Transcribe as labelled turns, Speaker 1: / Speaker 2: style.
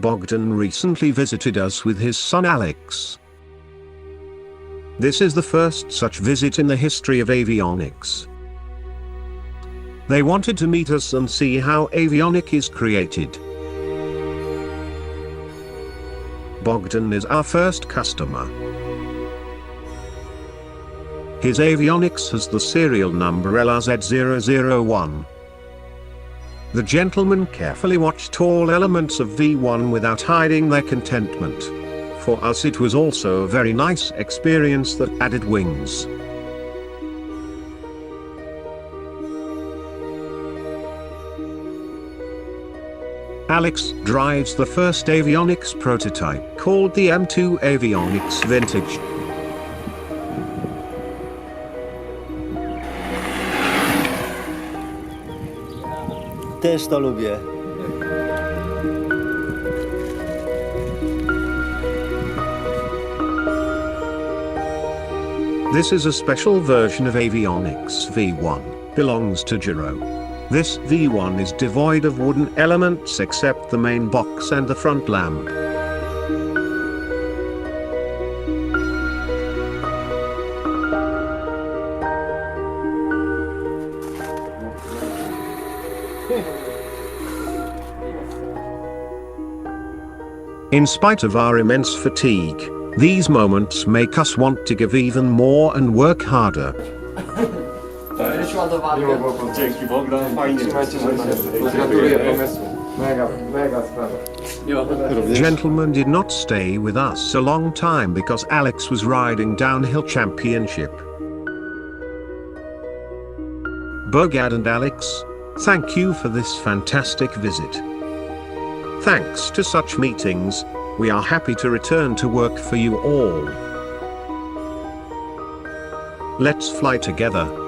Speaker 1: Bogdan recently visited us with his son Alex. This is the first such visit in the history of avionics. They wanted to meet us and see how avionic is created. Bogdan is our first customer. His avionics has the serial number LRZ001. The gentleman carefully watched all elements of V1 without hiding their contentment. For us it was also a very nice experience that added wings. Alex drives the first avionics prototype called the M2 Avionics Vintage.
Speaker 2: Też to lubię.
Speaker 1: This is a special version of Avionics V1, belongs to Giro. This V1 is devoid of wooden elements except the main box and the front lamp. In spite of our immense fatigue, these moments make us want to give even more and work harder.
Speaker 3: Dzięki Bogdan, fajnie.
Speaker 4: Gratuluję pomysłu. Mega sprawa.
Speaker 1: Gentleman did not stay with us a long time because Alex was riding downhill championship. Bogdan and Alex, thank you for this fantastic visit. Thanks to such meetings, we are happy to return to work for you all. Let's fly together.